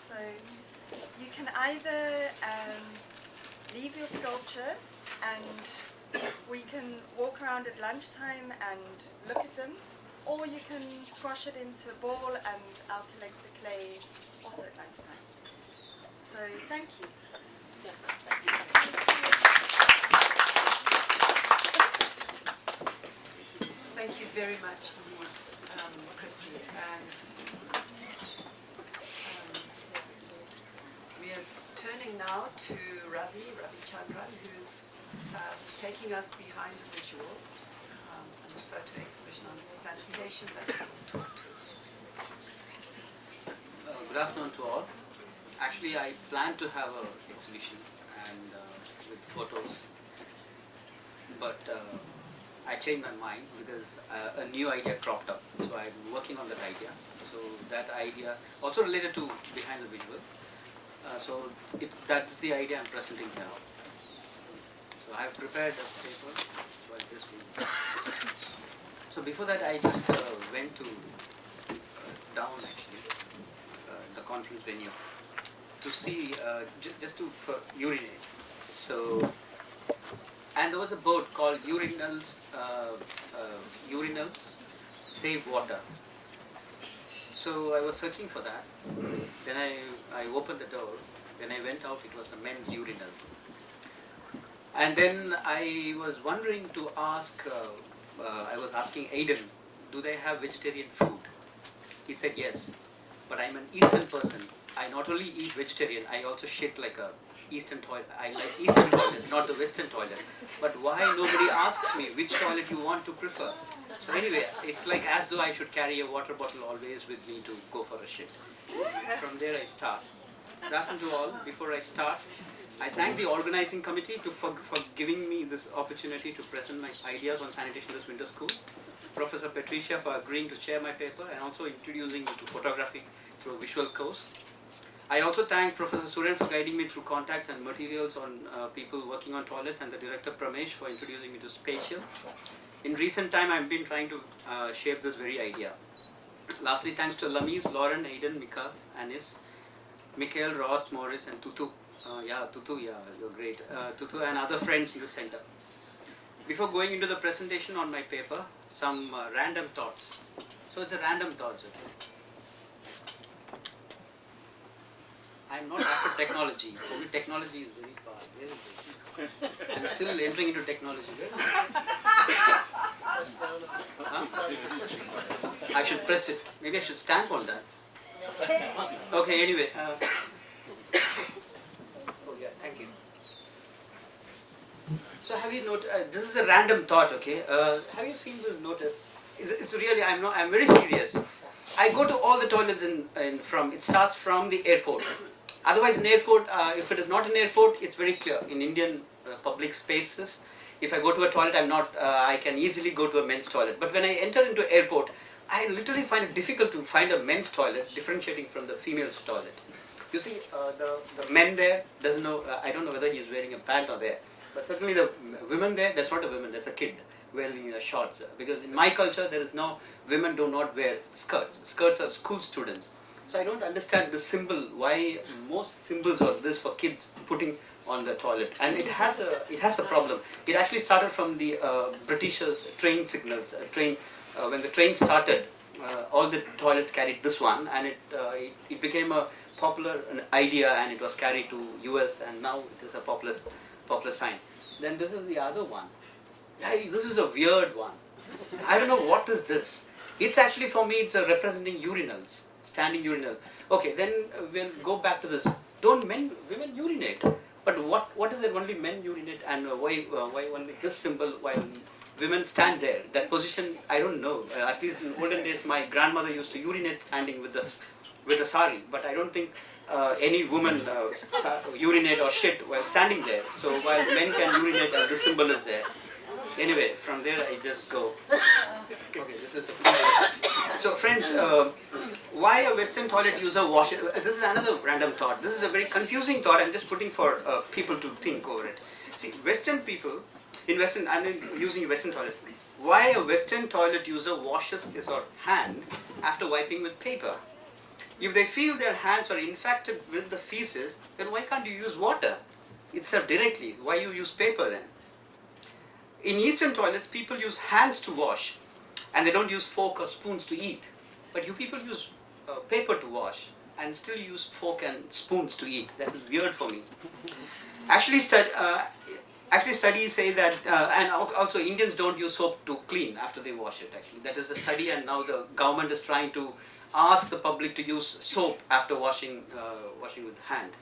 So you can either leave your sculpture and we can walk around at lunchtime and look at them, or you can squash it into a ball and I'll collect the clay also at lunchtime. So thank you. Thank you very much indeed, Christy. And we are turning now to Ravi Chandran, who's taking us behind the visual and the photo exhibition on sanitation that we will talk to. Good afternoon to all. Actually, I planned to have an exhibition and with photos, but I changed my mind because a new idea cropped up. So I'm working on that idea. So that idea also related to behind the visual. So that's the idea I'm presenting here. So I have prepared a paper. So I'll just read. So before that, I just went to down actually the conference venue to see just to urinate. So. And there was a board called Urinals Save Water. So I was searching for that. Then I opened the door. When I went out, it was a men's urinal. And then I was wondering to ask, I was asking Aiden, do they have vegetarian food? He said yes, but I'm an Eastern person. I not only eat vegetarian, I also shit like a Eastern toilet. I like Eastern toilets, not the Western toilet. But why nobody asks me which toilet you want to prefer? So anyway, it's like as though I should carry a water bottle always with me to go for a shit. From there I start. Good afternoon to all. Before I start, I thank the organizing committee for giving me this opportunity to present my ideas on sanitation this winter school. Professor Patricia for agreeing to share my paper and also introducing me to photography through a visual course. I also thank Professor Suren for guiding me through contacts and materials on people working on toilets, and the director Pramesh for introducing me to spatial. In recent time, I've been trying to shape this very idea. Lastly, thanks to Lamise, Lauren, Aiden, Mika, Anis, Mikhail, Ross, Morris, and Tutu. Tutu, you're great. Tutu and other friends in the center. Before going into the presentation on my paper, some random thoughts. So it's a random thoughts. Okay? I'm not after technology. For me, technology is very far. I'm still entering into technology. Huh? I should press it. Maybe I should stamp on that. Okay, anyway. Oh yeah, thank you. So have you noticed, this is a random thought, okay? Have you seen this notice? It's really, I'm very serious. I go to all the toilets it starts from the airport. Otherwise, in airport, if it is not an airport, it's very clear. In Indian public spaces, if I go to a toilet, I can easily go to a men's toilet. But when I enter into airport, I literally find it difficult to find a men's toilet differentiating from the female's toilet. You see, the men there doesn't know, I don't know whether he's wearing a pant or there, but certainly the women there, that's not a woman, that's a kid wearing shorts. Because in my culture, there is no, women do not wear skirts. Skirts are school students. So I don't understand the symbol, why most symbols are this for kids putting on the toilet. And it has a problem. It actually started from the Britishers' train signals. When the train started, all the toilets carried this one, and it became a popular idea, and it was carried to US, and now it is a popular sign. Then this is the other one. This is a weird one. I don't know what is this. It's actually, for me, it's representing urinals. Standing urinal. Okay, then we'll go back to this. Don't women urinate? But what is it? Only men urinate, and why only this symbol while women stand there? That position, I don't know. At least in olden days, my grandmother used to urinate standing with the sari. But I don't think any woman urinate or shit while standing there. So while men can urinate, this symbol is there. Anyway, from there I just go. Okay, this is so friends, why a Western toilet user washes? This is another random thought. This is a very confusing thought. I'm just putting for people to think over it. See, Western people, I'm using Western toilet. Why a Western toilet user washes his or hand after wiping with paper? If they feel their hands are infected with the feces, then why can't you use water itself directly? Why you use paper then? In Eastern toilets, people use hands to wash, and they don't use fork or spoons to eat. But you people use paper to wash, and still use fork and spoons to eat. That is weird for me. Actually, studies say that, and also Indians don't use soap to clean after they wash it. Actually, that is a study, and now the government is trying to ask the public to use soap after washing with hand.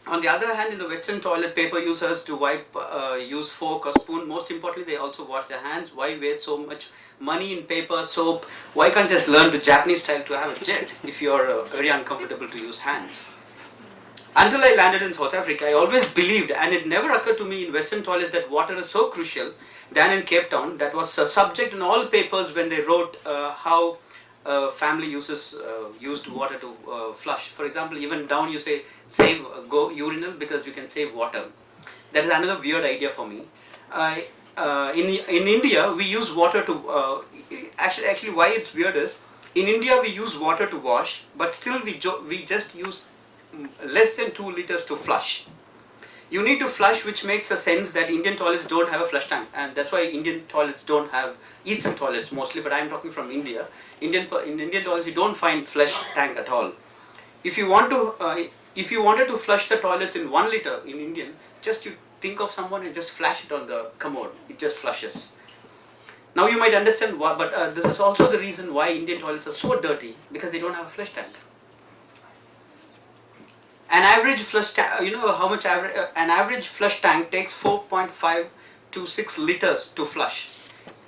On the other hand, in the Western toilet, paper users to wipe use fork or spoon. Most importantly, they also wash their hands. Why waste so much money in paper, soap? Why can't just learn the Japanese style to have a jet if you are very uncomfortable to use hands? Until I landed in South Africa, I always believed, and it never occurred to me in Western toilets, that water is so crucial than in Cape Town. That was a subject in all papers when they wrote how family used water to flush. For example, even down you say save go urinal because you can save water. That is another weird idea for me. In India, we use water to actually why it's weird is in India we use water to wash, but still we just use less than 2 liters to flush. You need to flush, which makes a sense that Indian toilets don't have a flush tank, and that's why Indian toilets don't have, Eastern toilets mostly, but I'm talking from India. In Indian toilets you don't find flush tank at all. If you wanted to flush the toilets in 1 liter in Indian, just you think of someone and just flash it on the commode. It just flushes. Now you might understand why, but this is also the reason why Indian toilets are so dirty, because they don't have a flush tank. An average flush tank, you know how much an average flush tank takes 4.5 to 6 liters to flush.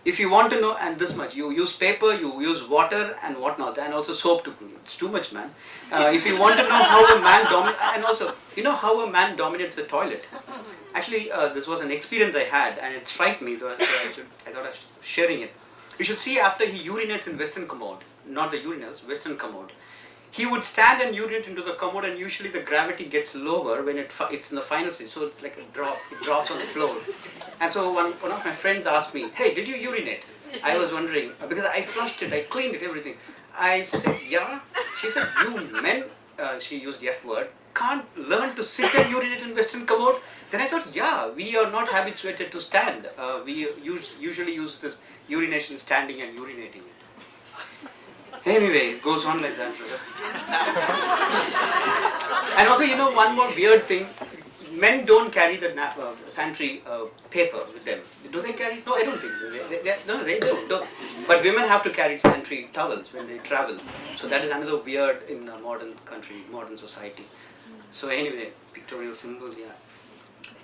If you want to know, and this much, you use paper, you use water and whatnot, and also soap to clean. It's too much, man. If you want to know how a man and also, you know how a man dominates the toilet. Actually, this was an experience I had, and it struck me, so I thought of sharing it. You should see after he urinates in Western commode, not the urinals, Western commode. He would stand and urinate into the commode, and usually the gravity gets lower when it's in the final stage, so it's like a drop, it drops on the floor. And so one of my friends asked me, hey, did you urinate? I was wondering, because I flushed it, I cleaned it, everything. I said, yeah. She said, you men, she used the F word, can't learn to sit and urinate in Western commode? Then I thought, yeah, we are not habituated to stand. We usually use this urination standing and urinating it. Anyway, it goes on like that, brother. And also, you know, one more weird thing. Men don't carry the sanitary paper with them. Do they carry? No, I don't think. They don't. But women have to carry sanitary towels when they travel. So that is another weird in a modern country, modern society. So anyway, pictorial symbol, yeah.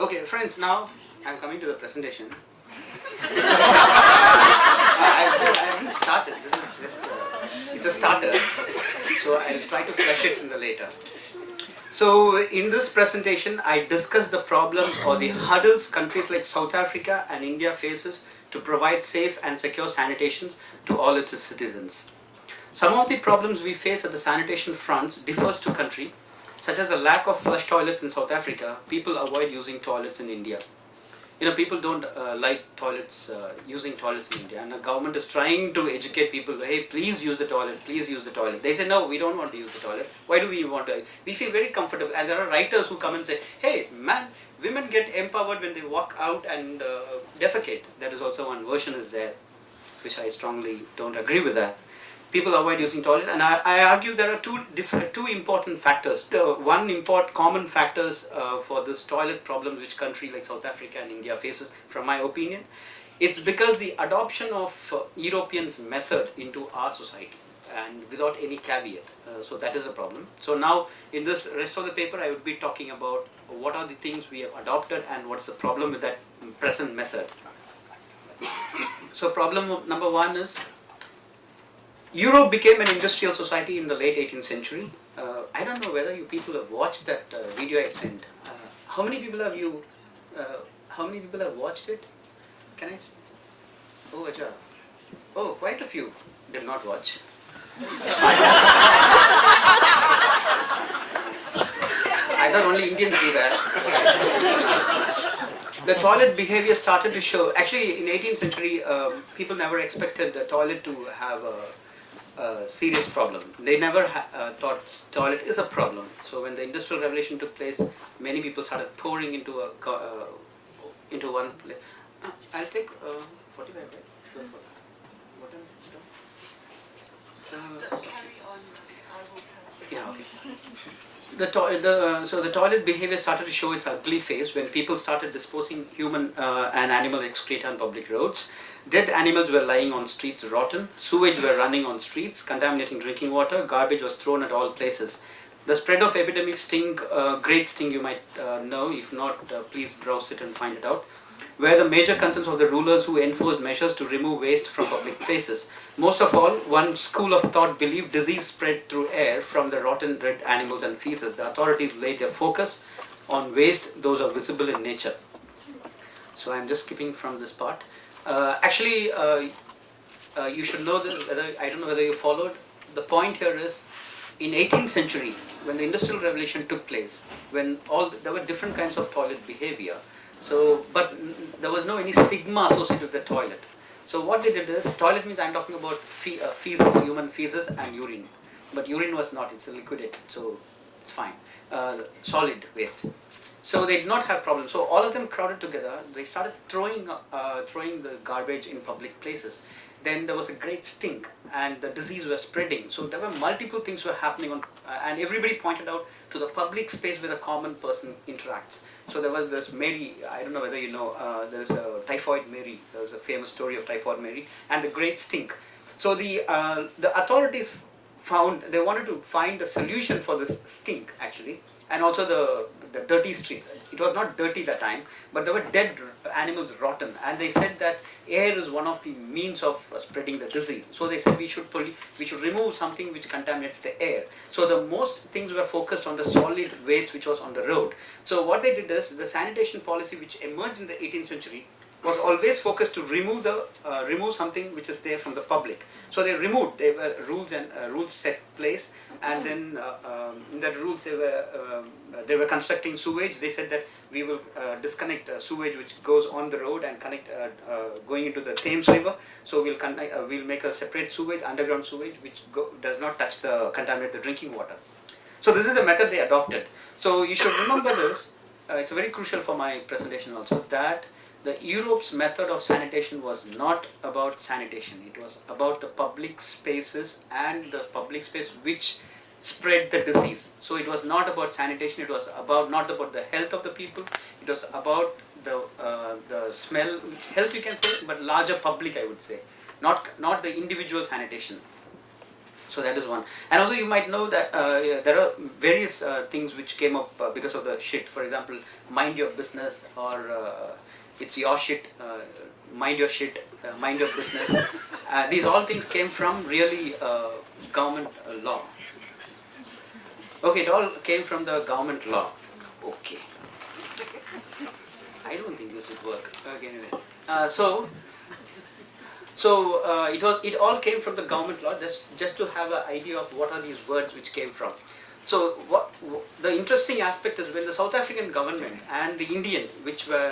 Okay, friends, now I'm coming to the presentation. I haven't started. This is just it's a starter. So I'll try to flesh it in the later. So in this presentation, I discuss the problems or the hurdles countries like South Africa and India faces to provide safe and secure sanitation to all its citizens. Some of the problems we face at the sanitation fronts differs to country, such as the lack of flush toilets in South Africa. People avoid using toilets in India. You know, people don't like toilets, using toilets in India, and the government is trying to educate people, hey, please use the toilet, please use the toilet. They say, no, we don't want to use the toilet. Why do we want to? We feel very comfortable, and there are writers who come and say, hey, man, women get empowered when they walk out and defecate. That is also one version is there, which I strongly don't agree with that. People avoid using toilet, and I argue there are two important factors. Common factors for this toilet problem which country like South Africa and India faces, from my opinion. It's because the adoption of Europeans' method into our society, and without any caveat. So that is a problem. So now in this rest of the paper I would be talking about what are the things we have adopted and what's the problem with that present method. So problem number one is, Europe became an industrial society in the late 18th century. I don't know whether you people have watched that video I sent. How many people have watched it? Can I? Oh, Aja. Oh, quite a few did not watch. I thought only Indians do that. The toilet behavior started to show. Actually, in 18th century, people never expected the toilet to have serious problem. They never thought toilet is a problem. So when the Industrial Revolution took place, many people started pouring into one place. I'll take 45, right? Sure. What time is it? Just carry on, I will tell you. Yeah, okay. So the toilet behavior started to show its ugly face when people started disposing human and animal excreta on public roads. Dead animals were lying on streets rotten, sewage were running on streets, contaminating drinking water, garbage was thrown at all places. The spread of epidemic sting, great sting you might know, if not please browse it and find it out, were the major concerns of the rulers who enforced measures to remove waste from public places. Most of all, one school of thought believed disease spread through air from the rotten dead animals and feces. The authorities laid their focus on waste, those are visible in nature. So I'm just skipping from this part. You should know this, I don't know whether you followed. The point here is, in 18th century, when the Industrial Revolution took place, when there were different kinds of toilet behavior, but there was no any stigma associated with the toilet. So what they did is, toilet means I'm talking about feces, human feces and urine. But urine was not, it's a liquidated, so it's fine. Solid waste. So they did not have problems. So all of them crowded together, they started throwing the garbage in public places. Then there was a great stink and the disease was spreading. So there were multiple things were happening and everybody pointed out to the public space where the common person interacts. So there was this Mary, I don't know whether you know, there's a typhoid Mary, there was a famous story of typhoid Mary and the great stink. So the authorities they wanted to find a solution for this stink actually, and also the dirty streets. It was not dirty that time, but there were dead animals rotten, and they said that air is one of the means of spreading the disease. So they said we should remove something which contaminates the air. So the most things were focused on the solid waste which was on the road. So what they did is, the sanitation policy which emerged in the 18th century was always focused to remove something which is there from the public. So they were rules set place, and then in that rules they were constructing sewage. They said that we will disconnect sewage which goes on the road and connect going into the Thames River. So we'll make a separate sewage, underground sewage, which does not contaminate the drinking water. So this is the method they adopted. So you should remember this. It's very crucial for my presentation also, that the Europe's method of sanitation was not about sanitation. It was about the public spaces and the public space which spread the disease. So it was not about sanitation. It was not about the health of the people. It was about the smell, health you can say, but larger public I would say, not the individual sanitation. So that is one. And also you might know that there are various things which came up because of the shit. For example, mind your business, or it's your shit, mind your shit, mind your business. These all things came from really government law. Okay, it all came from the government law. Okay. I don't think this would work. Okay, anyway. It all came from the government law, just to have an idea of what are these words which came from. So the interesting aspect is, when the South African government and the Indian, which were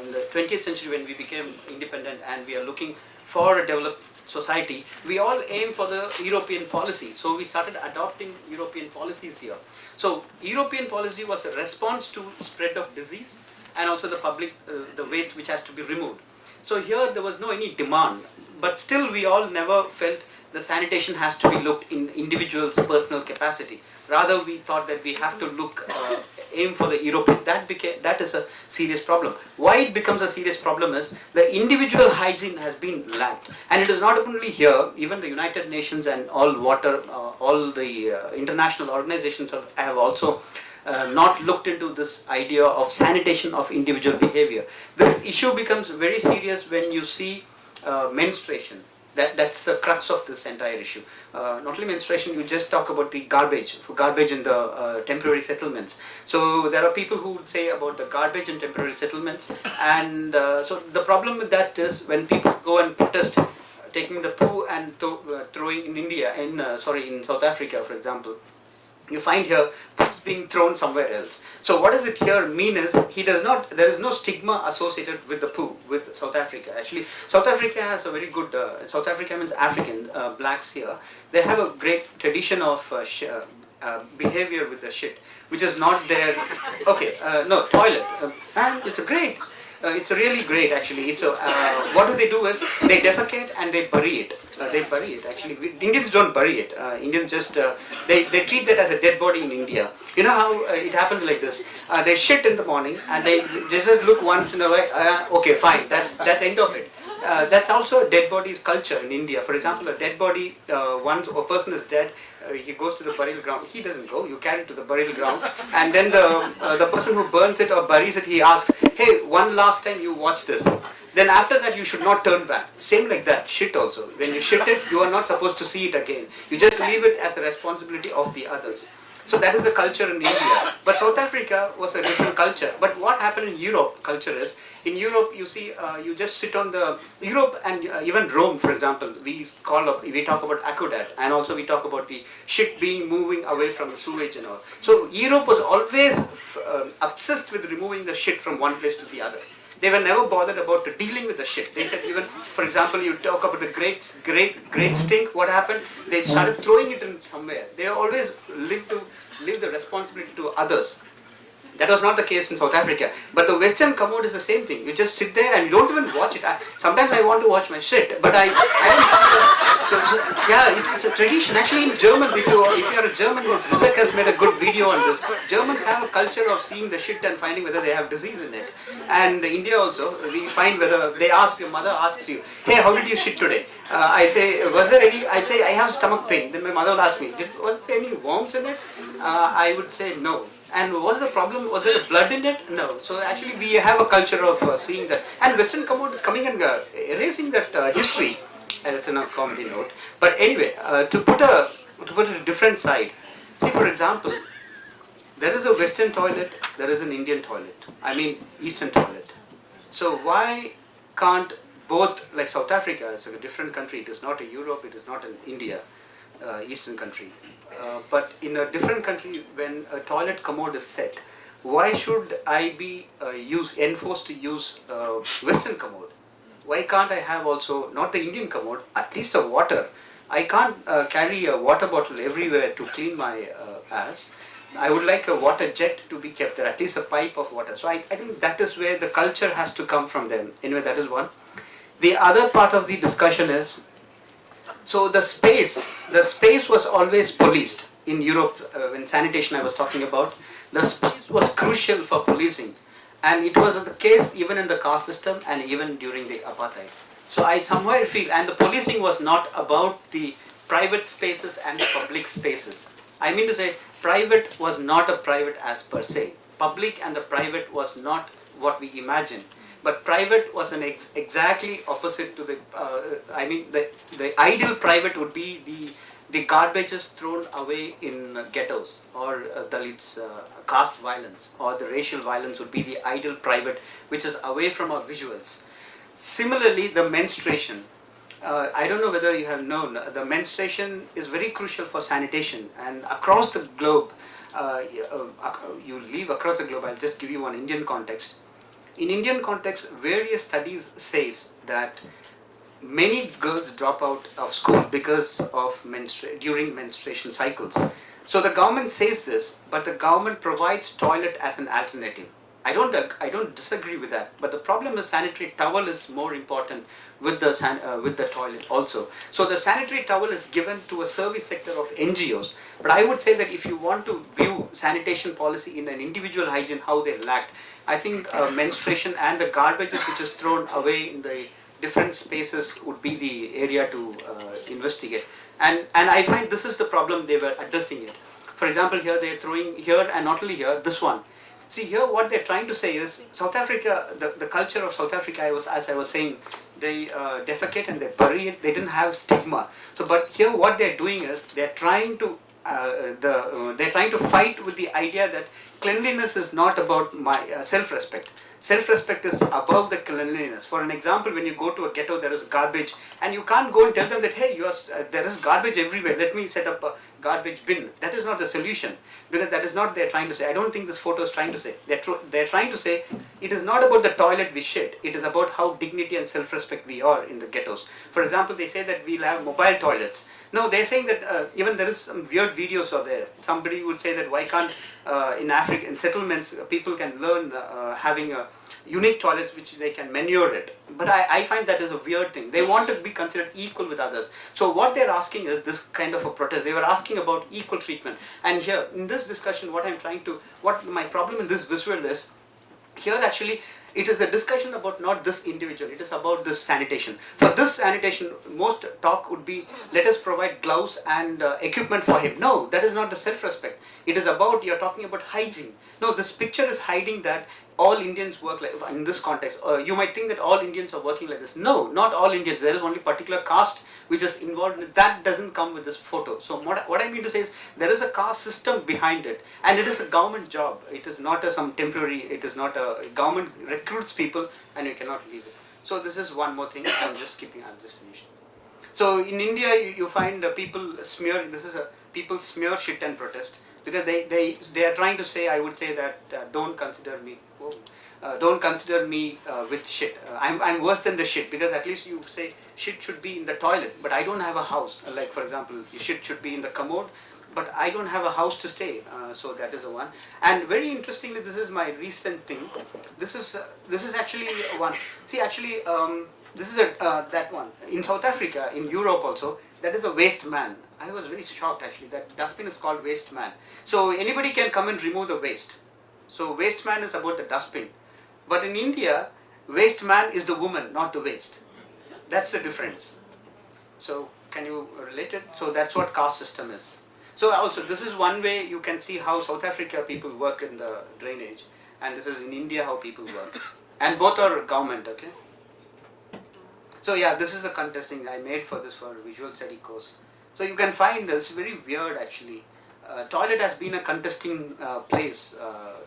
in the 20th century when we became independent and we are looking for a developed society, we all aim for the European policy. So we started adopting European policies here. So European policy was a response to spread of disease and also the waste which has to be removed. So here there was no any demand, but still we all never felt the sanitation has to be looked in individual's personal capacity. Rather, we thought that we have to aim for the European. That is a serious problem. Why it becomes a serious problem is, the individual hygiene has been lacked, and it is not only here. Even the United Nations and all the international organizations have also not looked into this idea of sanitation of individual behavior. This issue becomes very serious when you see menstruation. That's the crux of this entire issue. Not only menstruation, you just talk about the garbage in the temporary settlements. So there are people who would say about the garbage in temporary settlements, and so the problem with that is, when people go and protest taking the poo and throwing in South Africa, for example, You find here poops being thrown somewhere else. So what does it here mean is there is no stigma associated with the poo with South Africa. Actually, South Africa has a very good, South Africa means African, blacks here. They have a great tradition of behavior with the shit, which is not there. Okay, no, toilet. And it's a great. It's really great actually. It's a, what do they do is they defecate and they bury it. They bury it actually. Indians don't bury it. Indians just they treat that as a dead body in India. You know how it happens like this. They shit in the morning and they just look once in a while. Okay, fine. That's the end of it. That's also a dead body's culture in India. For example, a dead body, once a person is dead, he goes to the burial ground. He doesn't go. You carry it to the burial ground, and then the person who burns it or buries it, he asks, "Hey, one last time you watch this." Then after that, you should not turn back. Same like that. Shit also. When you shit it, you are not supposed to see it again. You just leave it as a responsibility of the others. So that is the culture in India. But South Africa was a different culture. But what happened in Europe culture is, in Europe you see, you just sit on the, Europe and even Rome for example, we talk about aqueduct, and also we talk about the shit being moving away from the sewage and all. So Europe was always obsessed with removing the shit from one place to the other. They were never bothered about dealing with the shit. They said even, for example, you talk about the great stink, what happened? They started throwing it in somewhere. They always leave the responsibility to others. That was not the case in South Africa. But the Western commode is the same thing. You just sit there and you don't even watch it. Sometimes I want to watch my shit, but I don't find it. Yeah, it's a tradition. Actually, in Germans, if you are a German, Zizek has made a good video on this. Germans have a culture of seeing the shit and finding whether they have disease in it. And India also, we find whether they ask, your mother asks you, "Hey, how did you shit today?" I say, "Was there any?" I say, "I have stomach pain." Then my mother will ask me, "Was there any worms in it?" I would say no. And what's the problem? Was there blood in it? No. So actually we have a culture of seeing that. And Western commode is coming and erasing that history. That's in a comedy note. But anyway, to put a different side. See, for example, there is a Western toilet, there is an Indian toilet. I mean, Eastern toilet. So why can't both, like South Africa is a different country. It is not a Europe, it is not an India. Eastern country, but in a different country, when a toilet commode is set, why should I be enforced to use Western commode? Why can't I have also not the Indian commode, at least a water? I can't carry a water bottle everywhere to clean my ass. I would like a water jet to be kept there, at least a pipe of water. So I think that is where the culture has to come from them. Anyway, that is one. The other part of the discussion is, so the space was always policed in Europe. When sanitation I was talking about, the space was crucial for policing, and it was the case even in the caste system and even during the apartheid. So I somewhere feel, and the policing was not about the private spaces and the public spaces. I mean to say, private was not a private as per se. Public and the private was not what we imagine. But private was an exactly opposite to the, the ideal private would be the garbages thrown away in ghettos, or Dalits, caste violence, or the racial violence would be the ideal private, which is away from our visuals. Similarly, the menstruation. I don't know whether you have known, the menstruation is very crucial for sanitation, and across the globe, you live across the globe. I'll just give you one Indian context. In Indian context, various studies says that many girls drop out of school because of during menstruation cycles. So the government says this, but the government provides toilet as an alternative. I don't disagree with that, but the problem is sanitary towel is more important with the toilet also. So the sanitary towel is given to a service sector of NGOs. But I would say that if you want to view sanitation policy in an individual hygiene, how they lacked, I think menstruation and the garbage which is thrown away in the different spaces would be the area to investigate. And I find this is the problem they were addressing it. For example, here they are throwing here, and not only here, this one. See here, what they're trying to say is South Africa, the culture of South Africa, as I was saying, they defecate and they bury it. They didn't have stigma. So, but here, what they're doing is they're trying to fight with the idea that cleanliness is not about my self-respect. Self-respect is above the cleanliness. For an example, when you go to a ghetto, there is garbage, and you can't go and tell them that, hey, there is garbage everywhere, let me set up a garbage bin. That is not the solution, because that is not what they're trying to say. I don't think this photo is trying to say. They're trying to say it is not about the toilet we shit, it is about how dignity and self-respect we are in the ghettos. For example, they say that we'll have mobile toilets. No, they're saying that even there is some weird videos out there. Somebody would say that why can't in Africa, in settlements, people can learn having a unique toilets which they can manure it. But I find that is a weird thing. They want to be considered equal with others. So what they're asking is this kind of a protest. They were asking about equal treatment. And here, in this discussion, what my problem in this visual is, here actually, it is a discussion about not this individual, it is about this sanitation. For this sanitation, most talk would be, let us provide gloves and equipment for him. No, that is not the self-respect. It is about, you're talking about hygiene. No, this picture is hiding that all Indians work like, in this context. You might think that all Indians are working like this. No, not all Indians. There is only particular caste which is involved in it. That doesn't come with this photo. So what I mean to say is, there is a caste system behind it, and it is a government job. It is not some temporary, it is not a government recruits people and you cannot leave it. So this is one more thing. I'm just finishing. So in India, you find people smear, people smear shit and protest, because they are trying to say, I would say that don't consider me with shit. I'm worse than the shit, because at least you say shit should be in the toilet, but I don't have a house. Like for example, shit should be in the commode, but I don't have a house to stay. So that is the one. And very interestingly, this is my recent thing. This is actually one. See, actually, this is that one in South Africa, in Europe also. That is a waste man. I was very shocked actually. That dustbin is called waste man. So anybody can come and remove the waste. So waste man is about the dustbin. But in India, waste man is the woman, not the waste. That's the difference. So can you relate it? So that's what caste system is. So also this is one way you can see how South Africa people work in the drainage, and this is in India how people work. And both are government, okay? So yeah, this is the contesting I made for visual study course. So you can find it's very weird actually. Toilet has been a contesting place,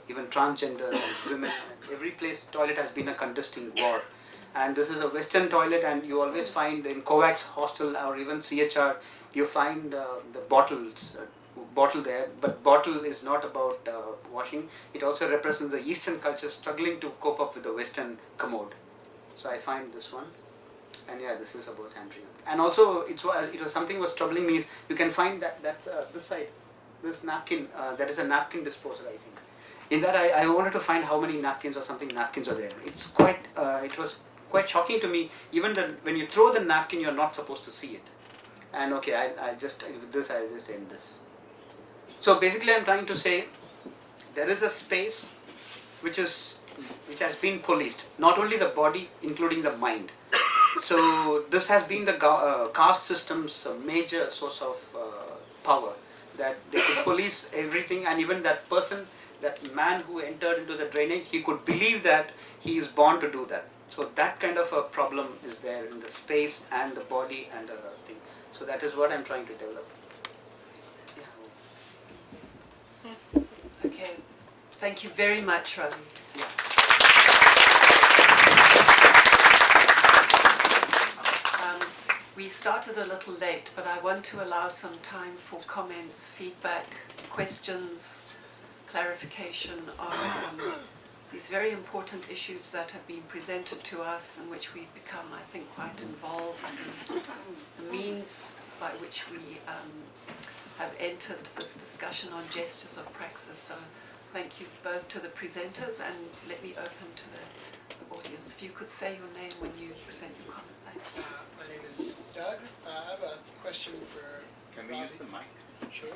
even transgender and women, every place toilet has been a contesting war. And this is a Western toilet, and you always find in COVAX hostel or even CHR, you find the bottle there, but bottle is not about washing. It also represents the Eastern culture struggling to cope up with the Western commode. So I find this one. And yeah, this is about sanitary. And also, it was something was troubling me. Is you can find that's this side, this napkin. That is a napkin disposal, I think. In that, I wanted to find how many napkins or something napkins are there. It's quite. It was quite shocking to me. Even when you throw the napkin, you're not supposed to see it. And okay, I'll just end this. So basically, I'm trying to say there is a space which has been policed. Not only the body, including the mind. So this has been the caste system's major source of power, that they could police everything, and even that person, that man who entered into the drainage, he could believe that he is born to do that. So that kind of a problem is there in the space and the body and the thing. So that is what I'm trying to develop. Yeah. Okay, thank you very much, Ravi. Yeah. We started a little late, but I want to allow some time for comments, feedback, questions, clarification on these very important issues that have been presented to us, in which we've become, I think, quite involved in the means by which we have entered this discussion on gestures of praxis. So thank you both to the presenters, and let me open to the audience. If you could say your name when you present your comment. Thanks. My name is Doug. I have a question for Can we Ravi. use the mic? Sure.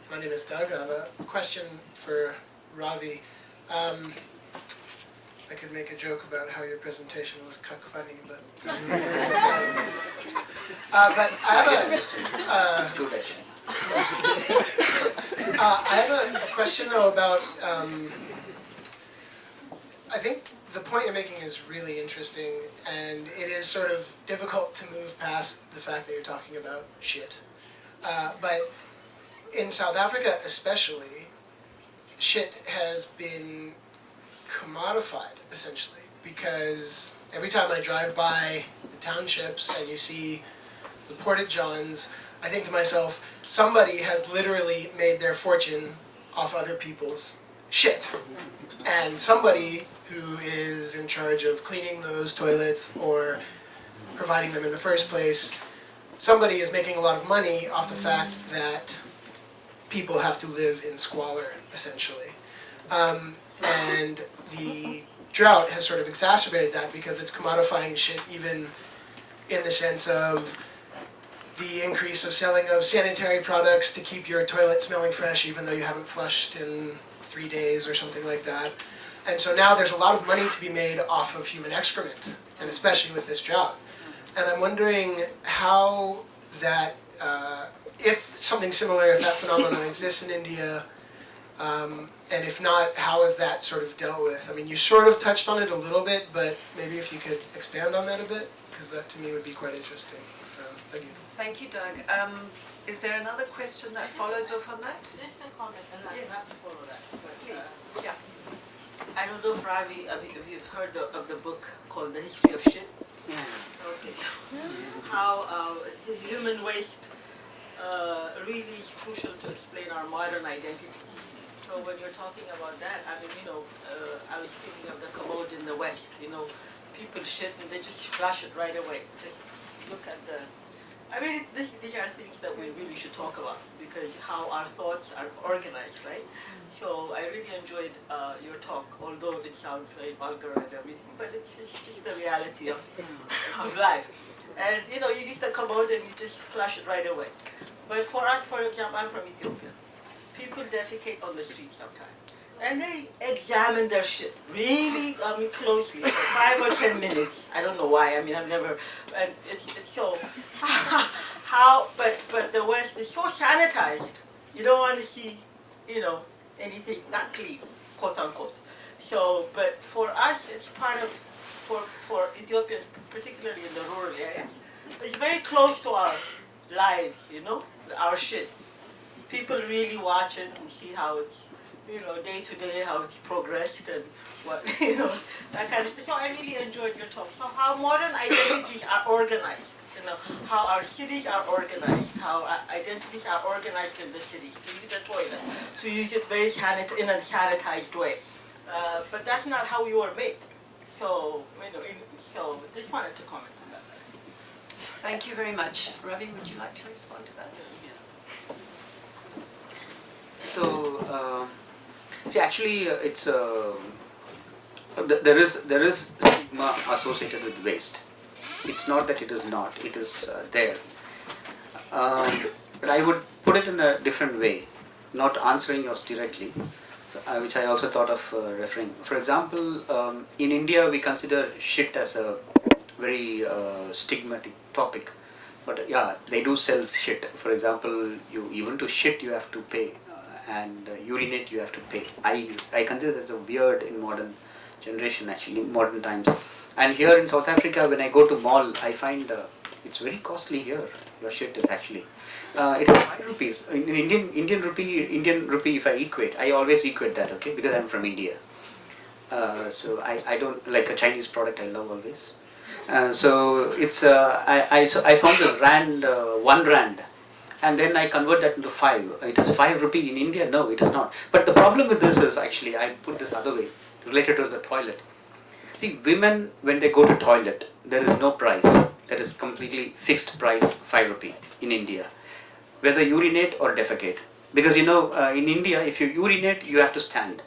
My name is Doug. I have a question for Ravi. I could make a joke about how your presentation was cuck funny, but but I have That's good actually. I have a question though about I think the point you're making is really interesting, and it is sort of difficult to move past the fact that you're talking about shit. But in South Africa especially, shit has been commodified, essentially, because every time I drive by the townships and you see the Portage Johns, I think to myself, somebody has literally made their fortune off other people's shit. And somebody who is in charge of cleaning those toilets or providing them in the first place, somebody is making a lot of money off the fact that people have to live in squalor, essentially. And the drought has sort of exacerbated that because it's commodifying shit, even in the sense of the increase of selling of sanitary products to keep your toilet smelling fresh even though you haven't flushed in 3 days or something like that. And so now there's a lot of money to be made off of human excrement, and especially with this drought. And I'm wondering how that, if something similar, if that phenomenon exists in India, and if not, how is that sort of dealt with? I mean, you sort of touched on it a little bit, but maybe if you could expand on that a bit, because that to me would be quite interesting. Thank you. Thank you, Doug. Is there another question that follows off on that? Just a comment, and not Yes. to follow that. But, Please. Yeah. I don't know if Ravi, if you've heard of the book called The History of Shit. Yeah. Okay. How human waste really is crucial to explain our modern identity. So when you're talking about that, I mean, I was thinking of the commode in the West. People shit and they just flush it right away. Just look at the. I mean, these are things that we really should talk about because how our thoughts are organized, right? So I really enjoyed your talk, although it sounds very vulgar and everything, but it's just the reality of life. And you use the commode and you just flush it right away. But for us, for example, I'm from Ethiopia. People defecate on the street sometimes. And they examine their shit really, closely for 5 or 10 minutes. I don't know why. I mean, I've never. And it's so. But the West is so sanitized. You don't want to see, anything not clean, quote unquote. So, but for us, it's part of, for Ethiopians, particularly in the rural areas, it's very close to our lives. Our shit. People really watch it and see how it's. Day to day, how it's progressed and what, that kind of stuff. So I really enjoyed your talk. So how modern identities are organized, how our cities are organized, how identities are organized in the cities, to use the toilet, to use it very in a sanitized way. But that's not how we were made. So, so just wanted to comment on that. Thank you very much. Ravi, would you like to respond to that? So, see, actually, it's there is stigma associated with waste. It's not that it is not; it is there. But I would put it in a different way, not answering yours directly, which I also thought of referring. For example, in India, we consider shit as a very stigmatic topic. But yeah, they do sell shit. For example, even to shit you have to pay. And urinate you have to pay. I consider this a weird in modern generation, actually, in modern times. And here in South Africa, when I go to mall, I find it's very costly here. Your shit is actually. It is 5 rupees. In Indian rupee, if I equate, I always equate that, okay, because I'm from India. So I don't like a Chinese product. I love always. So it's I found the rand, 1 rand. And then I convert that into 5. It is 5 rupee in India? No, it is not. But the problem with this is actually, I put this other way, related to the toilet. See, women, when they go to toilet, there is no price. That is completely fixed price, 5 rupee in India. Whether urinate or defecate. Because in India, if you urinate, you have to stand.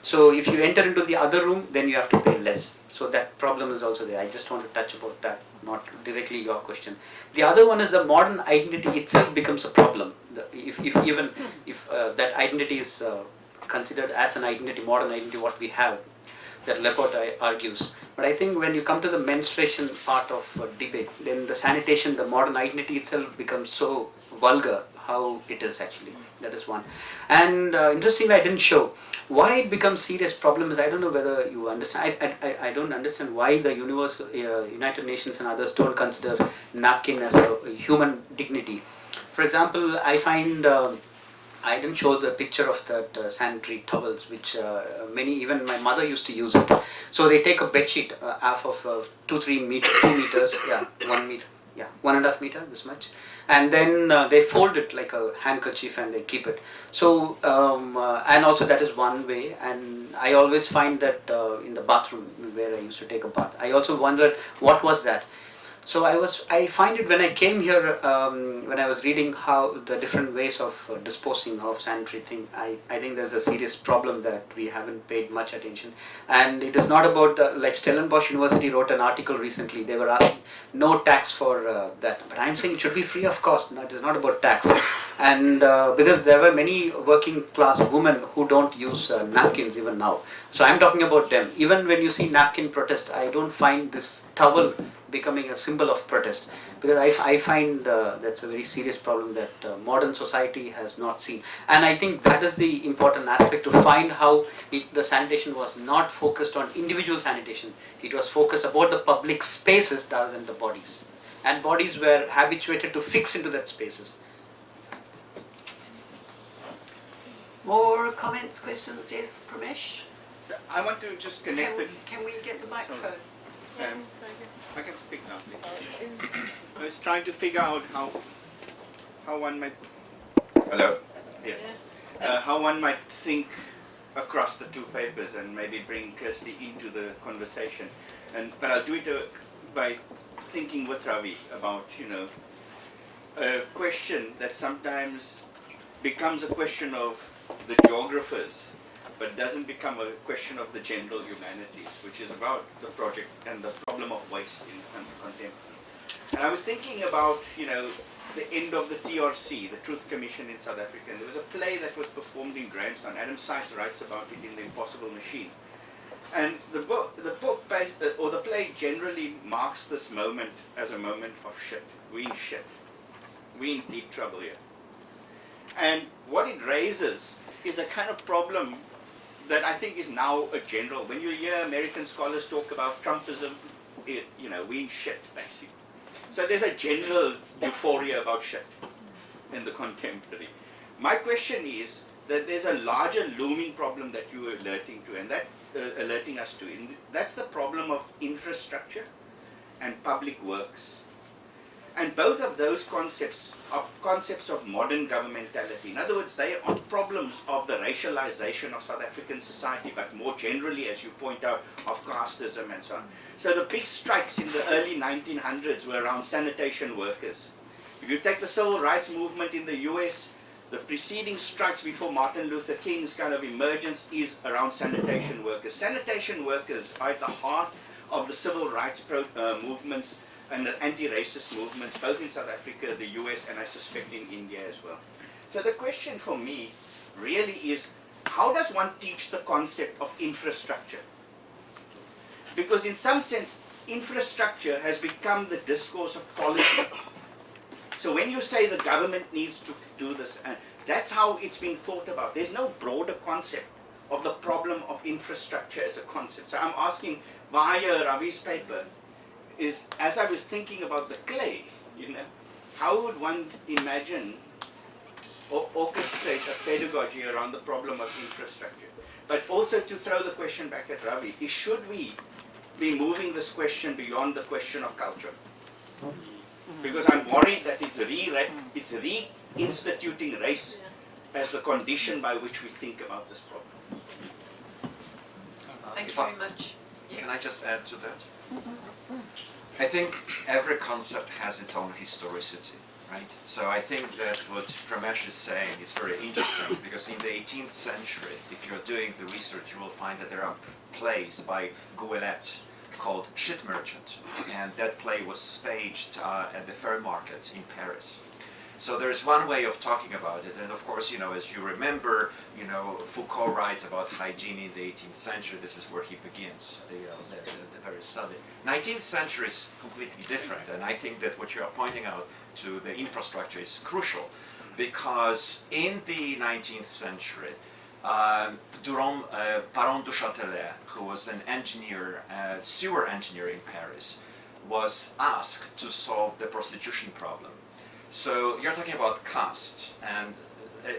So if you enter into the other room, then you have to pay less. So that problem is also there. I just want to touch about that, not directly your question. The other one is the modern identity itself becomes a problem. If that identity is considered as an identity, modern identity, what we have, that Leppert argues. But I think when you come to the menstruation part of debate, then the sanitation, the modern identity itself becomes so vulgar. how it is actually. That is one. And interestingly, I didn't show. Why it becomes serious problem is, I don't know whether you understand. I don't understand why the United Nations and others don't consider napkin as a human dignity. For example, I find I didn't show the picture of that sanitary towels, which even my mother used to use it. So they take a bed sheet half of 2 meters, yeah, 1 meter, yeah, 1.5 meter, this much, and then they fold it like a handkerchief and they keep it. So and also that is one way. And I always find that in the bathroom where I used to take a bath, I also wondered what was that. So I find it when I came here, when I was reading how the different ways of disposing of sanitary thing, I think there's a serious problem that we haven't paid much attention. And it is not about, like Stellenbosch University wrote an article recently, they were asking no tax for that. But I'm saying it should be free of cost, no, it is not about tax. And because there were many working class women who don't use napkins even now. So I'm talking about them. Even when you see napkin protest, I don't find this towel becoming a symbol of protest, because I find that's a very serious problem that modern society has not seen. And I think that is the important aspect, to find how the sanitation was not focused on individual sanitation. It was focused about the public spaces rather than the bodies. And bodies were habituated to fix into that spaces. More comments, questions? Yes, Pramesh? So I want to just connect the. Can we get the microphone? I can speak now, please. I was trying to figure out how one might. Hello. Yeah. How one might think across the two papers and maybe bring Kirsty into the conversation, but I'll do it by thinking with Ravi about a question that sometimes becomes a question of the geographers, but doesn't become a question of the general humanities, which is about the project and the problem of waste in contemporary. And I was thinking about, the end of the TRC, the Truth Commission in South Africa. And there was a play that was performed in Grahamstown. Adam Sykes writes about it in The Impossible Machine. And the play generally marks this moment as a moment of shit. We in shit. We in deep trouble here. And what it raises is a kind of problem that I think is now a general. When you hear American scholars talk about Trumpism, we in shit, basically. So there's a general euphoria about shit in the contemporary. My question is that there's a larger looming problem that you are alerting to, and that alerting us to. And that's the problem of infrastructure and public works. And both of those concepts are concepts of modern governmentality. In other words, they are problems of the racialization of South African society, but more generally, as you point out, of casteism and so on. So the big strikes in the early 1900s were around sanitation workers. If you take the civil rights movement in the US, the preceding strikes before Martin Luther King's kind of emergence is around sanitation workers. Sanitation workers are at the heart of the civil rights movements and the anti-racist movements, both in South Africa, the US, and I suspect in India as well. So the question for me really is, how does one teach the concept of infrastructure? Because in some sense, infrastructure has become the discourse of policy. So when you say the government needs to do this, that's how it's being thought about. There's no broader concept of the problem of infrastructure as a concept. So I'm asking via Ravi's paper, is as I was thinking about the clay, how would one imagine or orchestrate a pedagogy around the problem of infrastructure? But also to throw the question back at Ravi, is should we be moving this question beyond the question of culture? Because I'm worried that it's reinstituting race as the condition by which we think about this problem. Thank you very much. Yes. Can I just add to that? I think every concept has its own historicity, right? So I think that what Pramesh is saying is very interesting, because in the 18th century, if you're doing the research, you will find that there are plays by Gouelet called Shit Merchant, and that play was staged at the fair markets in Paris. So there's one way of talking about it, and of course, as you remember, Foucault writes about hygiene in the 18th century. This is where he begins the very study. 19th century is completely different, and I think that what you are pointing out to the infrastructure is crucial. because in the 19th century, Baron du Châtelet, who was an engineer, sewer engineer in Paris, was asked to solve the prostitution problem. So you're talking about caste and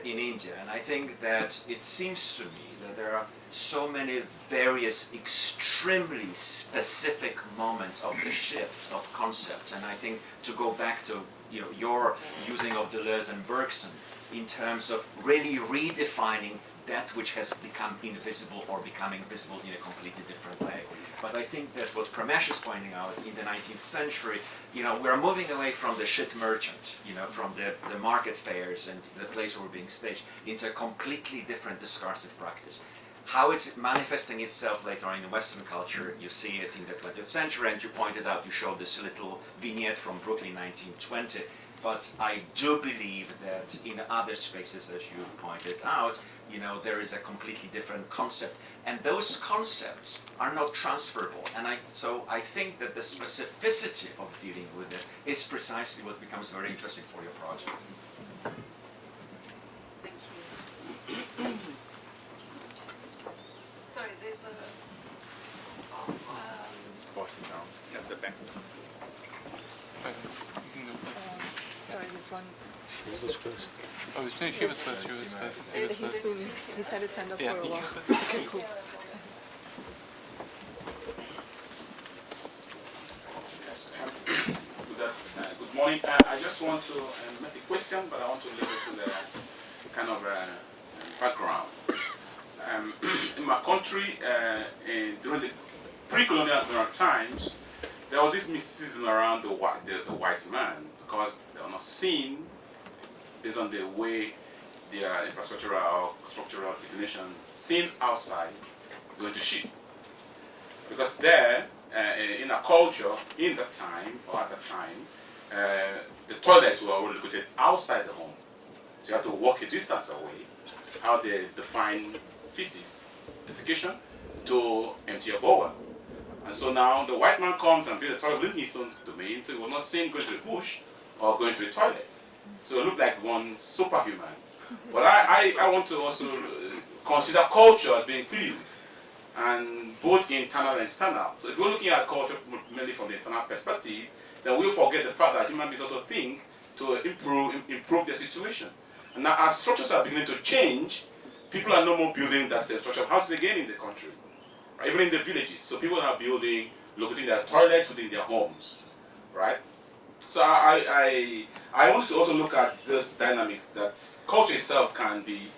in India, and I think that it seems to me that there are so many various extremely specific moments of the shifts of concepts, and I think to go back to your using of Deleuze and Bergson in terms of really redefining that which has become invisible or becoming visible in a completely different way. But I think that what Pramesh is pointing out in the 19th century, we're moving away from the shit merchant, from the market fairs and the place where we're being staged, into a completely different discursive practice. How it's manifesting itself later on in Western culture, you see it in the 20th century, and you pointed out, you showed this little vignette from Brooklyn 1920, but I do believe that in other spaces, as you pointed out, there is a completely different concept, and those concepts are not transferable. And so I think that the specificity of dealing with it is precisely what becomes very interesting for your project. Thank you. Sorry, there's a... Just pass it down at the back. Sorry, this one. He was first. Oh, she was first. He's had his hand up Yeah, for a you while. go first. Okay, cool. Yes. Good morning. I just want to make a question, but I want to leave it to the kind of background. In my country, during the pre-colonial times, there was this mysticism around the white man, because they were not seen based on the way their infrastructural or structural definition seen outside going to shit. Because there, in a culture, in that time, or at that time, the toilets were located outside the home. So you have to walk a distance away, how they define feces, defecation, to empty a bowel. And so now the white man comes and builds a toilet within his own domain, so he was not seen going to the bush or going to the toilet. So it looked like one superhuman. But I want to also consider culture as being fluid, and both internal and external. So if we're looking at culture mainly from the internal perspective, then we'll forget the fact that human beings also think to improve their situation. And now as structures are beginning to change, people are no more building that same structure of houses again in the country, right? Even in the villages. So people are building, locating their toilets within their homes, right? So I wanted to also look at those dynamics, that culture itself can be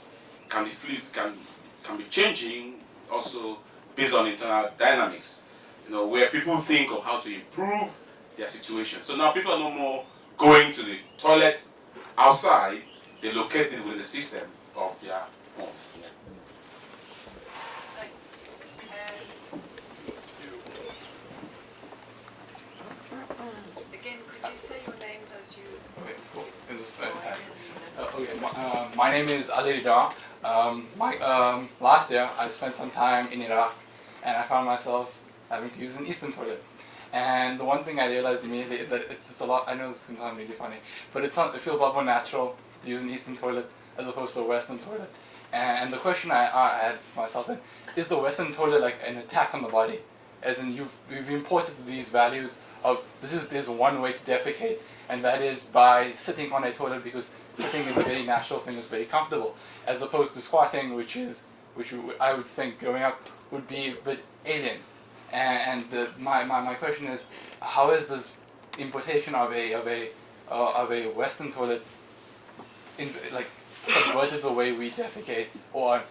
fluid, can be changing, also based on internal dynamics, where people think of how to improve their situation. So now people are no more going to the toilet outside, they locate it within the system of their home. Yeah. Thanks. Again, could you say your names as you... Okay, cool. Is this go ahead and my name is Ali Rida. Last year, I spent some time in Iraq, and I found myself having to use an Eastern toilet. And the one thing I realized immediately is that it's a lot. I know this can sound really funny, but it feels a lot more natural to use an Eastern toilet as opposed to a Western toilet. And the question I had for myself then, is the Western toilet like an attack on the body? As in you've imported these values of there's one way to defecate, and that is by sitting on a toilet, because sitting is a very natural thing, it's very comfortable, as opposed to squatting, which I would think growing up would be a bit alien. And my question is, how is this importation of a Western toilet subverted the way we defecate, or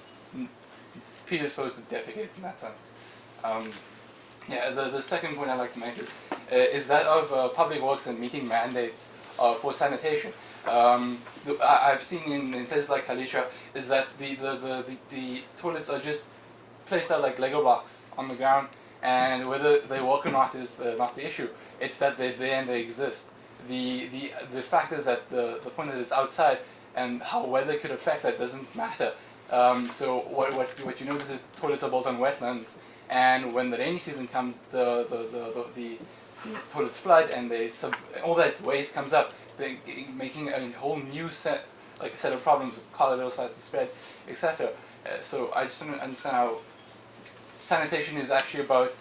predisposed to defecate in that sense? The second point I'd like to make is that of public works and meeting mandates for sanitation. I've seen in places like Kalisha is that the toilets are just placed out like Lego blocks on the ground, and whether they work or not is not the issue. It's that they're there and they exist. The fact is that the point that it's outside, and how weather could affect that doesn't matter. So what you notice is toilets are built on wetlands, and when the rainy season comes, the toilets flood, and all that waste comes up, making a whole new set like a set of problems, cholera starts to spread, etc. So I just don't understand how sanitation is actually about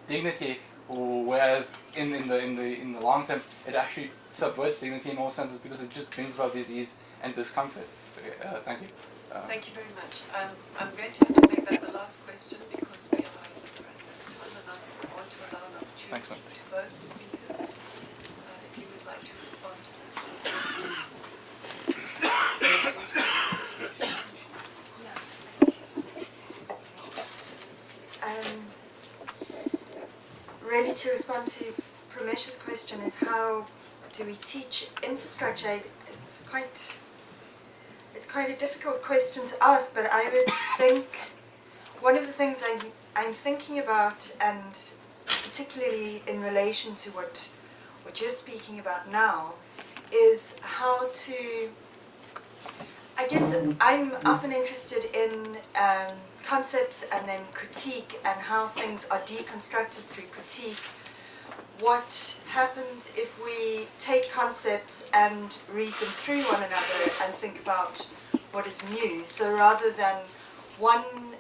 dignity, whereas in the long term it actually subverts dignity in all senses because it just brings about disease and discomfort. Okay, thank you. Thank you very much. I'm going to have to make that the last question because we are running out of time, and I want to allow an opportunity Thanks, ma'am. to both speakers. If you would like to respond to Really, to respond to Pramesh's question is how do we teach infrastructure? It's quite a difficult question to ask, but I would think one of the things I'm thinking about, and particularly in relation to what you're speaking about now, is how to, I guess I'm often interested in concepts and then critique and how things are deconstructed through critique. What happens if we take concepts and read them through one another and think about what is new? So rather than one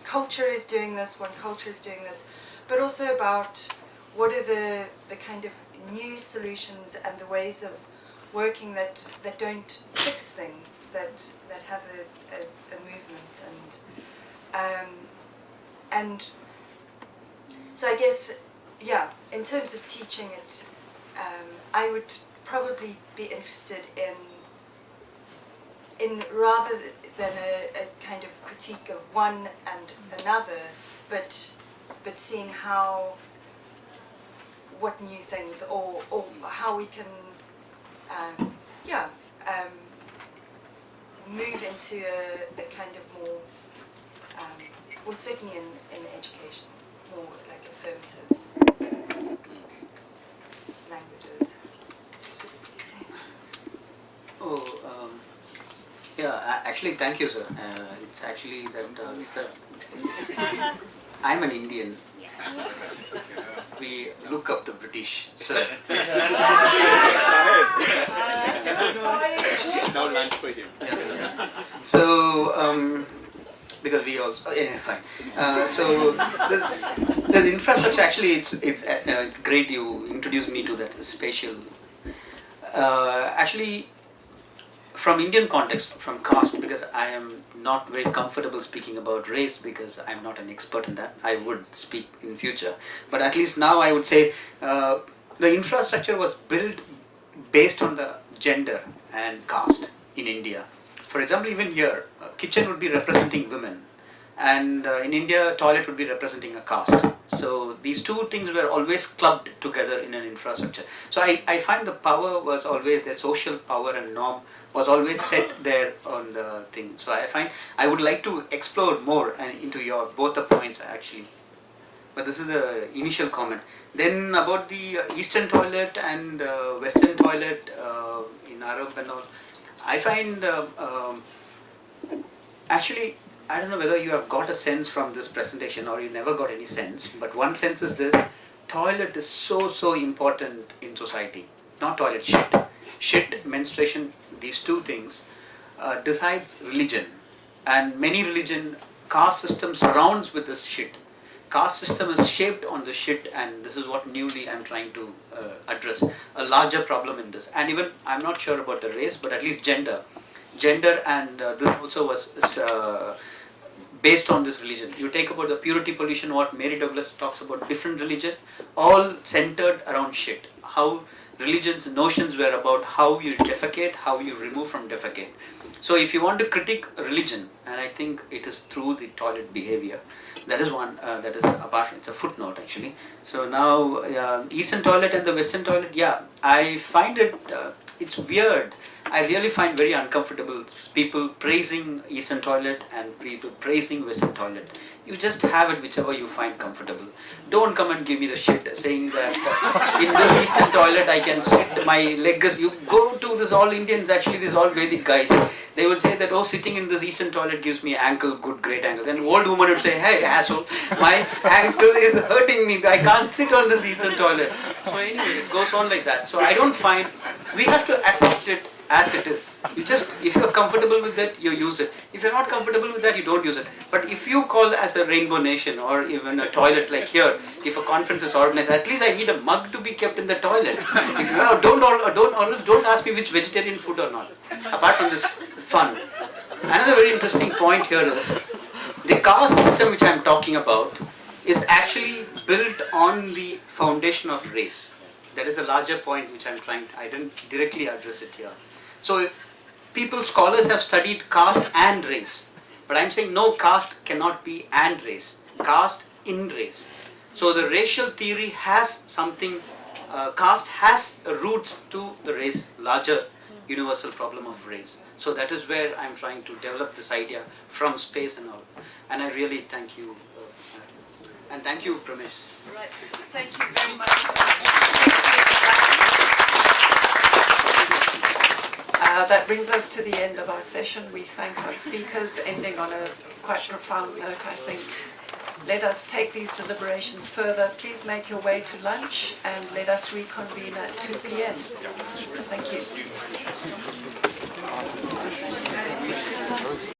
culture is doing this, one culture is doing this, but also about what are the kind of new solutions and the ways of working that don't fix things, that have a movement, and so I guess, yeah, in terms of teaching it, I would probably be interested in rather than a kind of critique of one and another, but seeing what new things or how we can move into a kind of more, well, certainly in education, more like affirmative languages. Actually, thank you, sir. It's actually that I'm an Indian. We look up the British, sir. Now lunch for him. So, because we also anyway, fine. So this infrastructure actually it's great you introduced me to that spatial. Actually, from Indian context, from caste, because I am not very comfortable speaking about race because I'm not an expert in that. I would speak in future, but at least now I would say the infrastructure was built based on the gender and caste in India. For example, even here, kitchen would be representing women, and in India, toilet would be representing a caste. So these two things were always clubbed together in an infrastructure. So I find the power was always the social power and norm was always set there on the thing. So I find I would like to explore more and into your both the points actually. But this is the initial comment. Then about the eastern toilet and western toilet in Arab and all, I find actually I don't know whether you have got a sense from this presentation or you never got any sense, but one sense is this: toilet is so important in society. Not toilet, shit, menstruation. These two things decides religion, and many religion caste system surrounds with this shit. Caste system is shaped on the shit, and this is what newly I'm trying to address a larger problem in this. And even I'm not sure about the race, but at least gender, and this also was based on this religion. You take about the purity pollution, what Mary Douglas talks about, different religion, all centered around shit. How religion's notions were about how you defecate, how you remove from defecate. So if you want to critique religion, and I think it is through the toilet behavior, that is one, that is apart from, it's a footnote actually. So now eastern toilet and the western toilet, yeah, I find it, it's weird. I really find very uncomfortable people praising eastern toilet and people praising western toilet. You just have it whichever you find comfortable. Don't come and give me the shit saying that in this eastern toilet I can sit, my leg is, you go to this all Indians, actually these all Vedic guys, they would say that, oh, sitting in this eastern toilet gives me ankle, great ankle. Then old woman would say, hey asshole, my ankle is hurting me, I can't sit on this eastern toilet. So anyway, it goes on like that. So I don't find, we have to accept it as it is. You just, if you're comfortable with it, you use it. If you're not comfortable with that, you don't use it. But if you call as a Rainbow Nation or even a toilet like here, if a conference is organized, at least I need a mug to be kept in the toilet. If you, don't ask me which vegetarian food or not, apart from this fun. Another very interesting point here is, the caste system which I'm talking about is actually built on the foundation of race. That is a larger point which I'm trying, I didn't directly address it here. So scholars have studied caste and race. But I'm saying no, caste cannot be and race. Caste in race. So the racial theory has something, caste has roots to the race, larger universal problem of race. So that is where I'm trying to develop this idea from space and all. And I really thank you. And thank you, Pramesh. Right. Thank you very much. That brings us to the end of our session. We thank our speakers, ending on a quite profound note, I think. Let us take these deliberations further. Please make your way to lunch and let us reconvene at 2 p.m. Thank you.